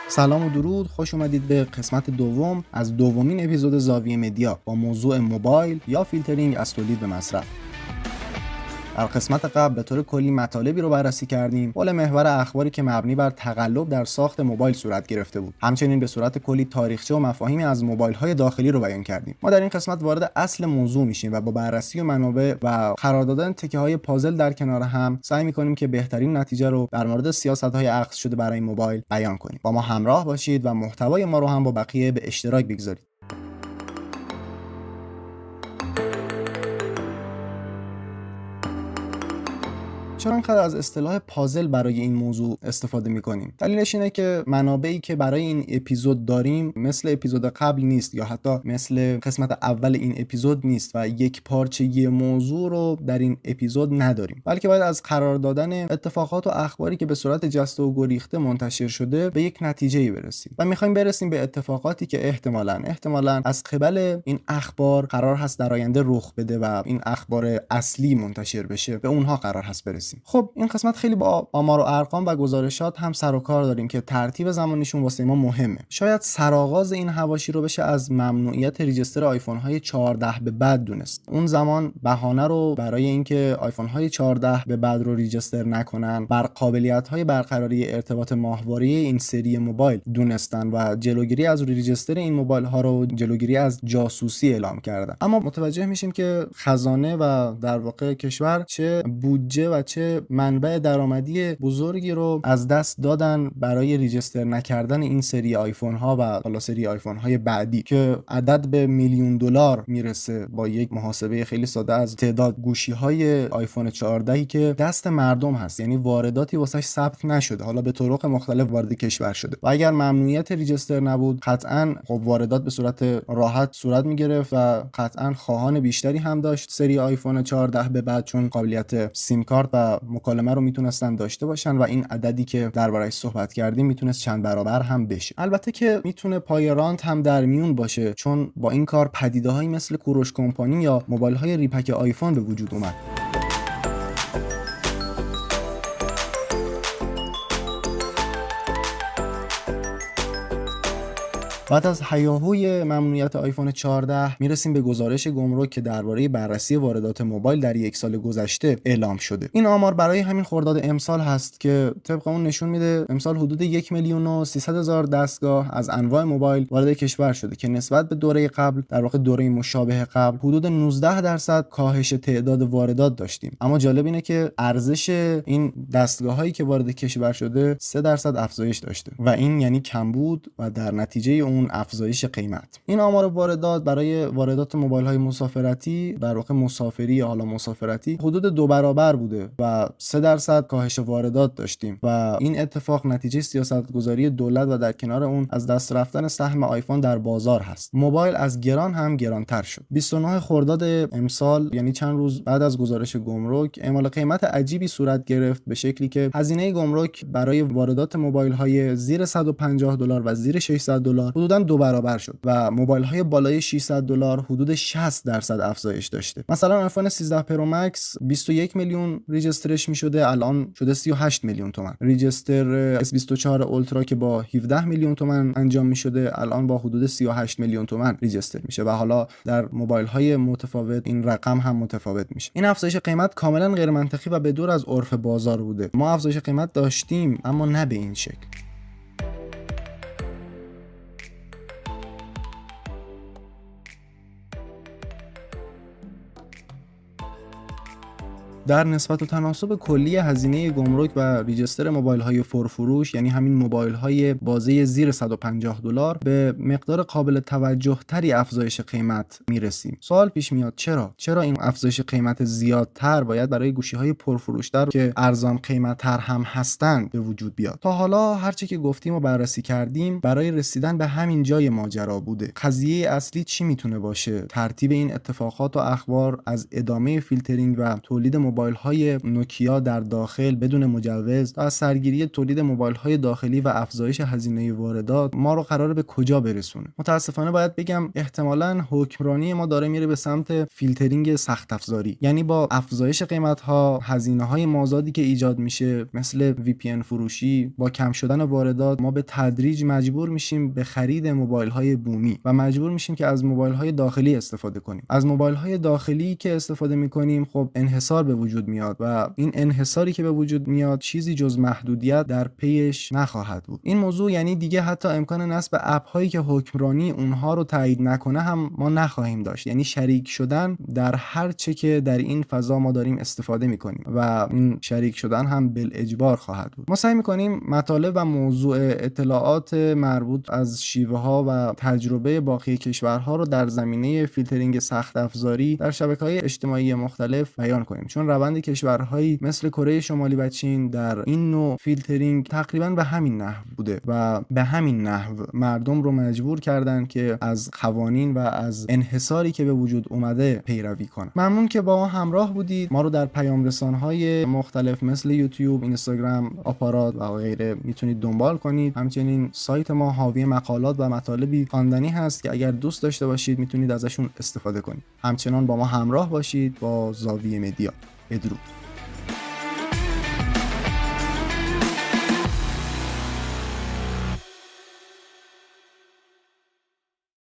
سلام و درود، خوش اومدید به قسمت دوم از دومین اپیزود زاویه مدیا با موضوع موبایل یا فیلترینگ از تولید به مصرف. در قسمت قبل به طور کلی مطالبی رو بررسی کردیم حول محور اخباری که مبنی بر تقلب در ساخت موبایل صورت گرفته بود. همچنین به صورت کلی تاریخچه و مفاهیمی از موبایل‌های داخلی رو بیان کردیم. ما در این قسمت وارد اصل موضوع میشیم و با بررسی و منابع و قرار دادن تکه‌های پازل در کنار هم سعی می‌کنیم که بهترین نتیجه رو در مورد سیاست‌های اخذ شده برای موبایل بیان کنیم. با ما همراه باشید و محتوای ما رو هم با بقیه به اشتراک بگذارید. چرا اینقدر از اصطلاح پازل برای این موضوع استفاده می‌کنیم؟ دلیلش اینه که منابعی که برای این اپیزود داریم مثل اپیزود قبل نیست یا حتی مثل قسمت اول این اپیزود نیست و یک پارچگی موضوع رو در این اپیزود نداریم، بلکه باید از قرار دادن اتفاقات و اخباری که به صورت جسته و گریخته منتشر شده به یک نتیجه‌ای برسیم و می‌خوایم برسیم به اتفاقاتی که احتمالاً از قبل این اخبار قرار هست در آینده رخ بده و این اخبار اصلی منتشر بشه، به اونها قرار هست برسیم. خب این قسمت خیلی با آمار و ارقام و گزارشات هم سر و کار داریم که ترتیب زمانیشون واسه ما مهمه. شاید سرآغاز این حواشی رو بشه از ممنوعیت ریجستر آیفون های 14 به بعد دونست. اون زمان بهانه رو برای اینکه آیفون های 14 به بعد رو ریجستر نکنن بر قابلیت های برقراری ارتباط ماهواره این سری موبایل دونستن و جلوگیری از ریجستر این موبایل ها رو جلوگیری از جاسوسی اعلام کردن. اما متوجه میشیم که خزانه و در واقع کشور چه بودجه و چه منبع درآمدی بزرگی رو از دست دادن برای ریجستر نکردن این سری آیفون ها و حالا سری آیفون های بعدی که عدد به میلیون دلار میرسه با یک محاسبه خیلی ساده از تعداد گوشی های آیفون 14 که دست مردم هست، یعنی وارداتی واسش ثبت نشده، حالا به طرق مختلف وارد کشور شده و اگر ممنوعیت ریجستر نبود قطعاً خب واردات به صورت راحت صورت میگرفت و قطعاً خواهان بیشتری هم داشت سری آیفون 14 به بعد، چون قابلیت سیم کارت و مکالمه رو میتونستن داشته باشن و این عددی که درباره‌اش صحبت کردیم میتونست چند برابر هم بشه. البته که میتونه پای رانت هم در میون باشه، چون با این کار پدیده‌هایی مثل کوروش کمپانی یا موبایل‌های ریپک آیفون به وجود اومد. بعد از هیاهوی ممنوعیت آیفون 14 میرسیم به گزارش گمرک که درباره بررسی واردات موبایل در یک سال گذشته اعلام شده. این آمار برای همین خرداد امسال هست که طبق اون نشون میده امسال حدود 1,300,000 دستگاه از انواع موبایل وارد کشور شده که نسبت به دوره قبل، در واقع دوره مشابه قبل، حدود 19% کاهش تعداد واردات داشتیم. اما جالب اینه که ارزش این دستگاه‌هایی که وارد کشور شده 3% افزایش داشته و این یعنی کمبود و در نتیجه اون افزایش قیمت. این آمار واردات برای واردات موبایل‌های مسافرتی، در واقع مسافری یا حالا مسافرتی، حدود 2 برابر بوده و 3% کاهش واردات داشتیم و این اتفاق نتیجه سیاستگذاری دولت و در کنار اون از دست رفتن سهم آیفون در بازار هست. موبایل از گران هم گرانتر شد. 29 خرداد امسال، یعنی چند روز بعد از گزارش گمرک، اعمال قیمت عجیبی صورت گرفت به شکلی که هزینه گمرک برای واردات موبایل‌های زیر $150 و زیر $600 حدوداً 2 برابر شد و موبایل‌های بالای $600 حدود 60% افزایش داشته. مثلا آیفون 13 پرو مکس 21 میلیون ریجسترش می‌شده، الان شده 38 میلیون تومان. ریجستر S24 اولترا که با 17 میلیون تومان انجام می‌شده الان با حدود 38 میلیون تومان ریجستر میشه و حالا در موبایل‌های متفاوت این رقم هم متفاوت میشه. این افزایش قیمت کاملا غیر منطقی و به دور از عرف بازار بوده. ما افزایش قیمت داشتیم اما نه به این شکل. در نسبت و تناسب کلی هزینه گمرک و ریجستر موبایل‌های پرفروش، یعنی همین موبایل‌های بازه زیر $150 به مقدار قابل توجه تری افزایش قیمت میرسیم. سوال پیش میاد چرا این افزایش قیمت زیادتر باید برای گوشی‌های پرفروش‌تر که ارزان قیمت‌تر هم هستند به وجود بیاد؟ تا حالا هرچی که گفتیم و بررسی کردیم برای رسیدن به همین جای ماجرا بوده. قضیه اصلی چی میتونه باشه؟ ترتیب این اتفاقات و اخبار از ادامه فیلترینگ و تولید موبایل‌های نوکیا در داخل بدون مجوز تا از سرگیری تولید موبایل‌های داخلی و افزایش هزینه واردات ما رو قراره به کجا برسونه. متاسفانه باید بگم احتمالاً حکمرانی ما داره میره به سمت فیلترینگ سخت افزاری، یعنی با افزایش قیمت‌ها، هزینه‌های مازادی که ایجاد میشه مثل VPN فروشی، با کم شدن واردات ما به تدریج مجبور میشیم به خرید موبایل‌های بومی و مجبور میشیم که از موبایل‌های داخلی استفاده کنیم. از موبایل‌های داخلی که استفاده می‌کنیم خب انحصار به وجود میاد و این انحصاری که به وجود میاد چیزی جز محدودیت در پیش نخواهد بود. این موضوع یعنی دیگه حتی امکان نصب اپ‌هایی که حکمرانی اونها رو تایید نکنه هم ما نخواهیم داشت، یعنی شریک شدن در هر چه که در این فضا ما داریم استفاده می‌کنیم و این شریک شدن هم بالاجبار خواهد بود. ما سعی می‌کنیم مطالب و موضوع اطلاعات مربوط از شیوه‌ها و تجربه باقی کشورها رو در زمینه فیلترینگ سخت افزاری در شبکه‌های اجتماعی مختلف بیان کنیم، چون روند کشورهایی مثل کره شمالی و چین در این نوع فیلترینگ تقریبا به همین نحو بوده و به همین نحو مردم رو مجبور کردن که از قوانین و از انحصاری که به وجود اومده پیروی کنن. ممنون که با ما همراه بودید. ما رو در پیام رسان‌های مختلف مثل یوتیوب، اینستاگرام، آپارات و غیره میتونید دنبال کنید. همچنین سایت ما حاوی مقالات و مطالبی خواندنی هست که اگر دوست داشته باشید میتونید ازشون استفاده کنید. همچنان با ما همراه باشید با زاویه مدیا. بدرود.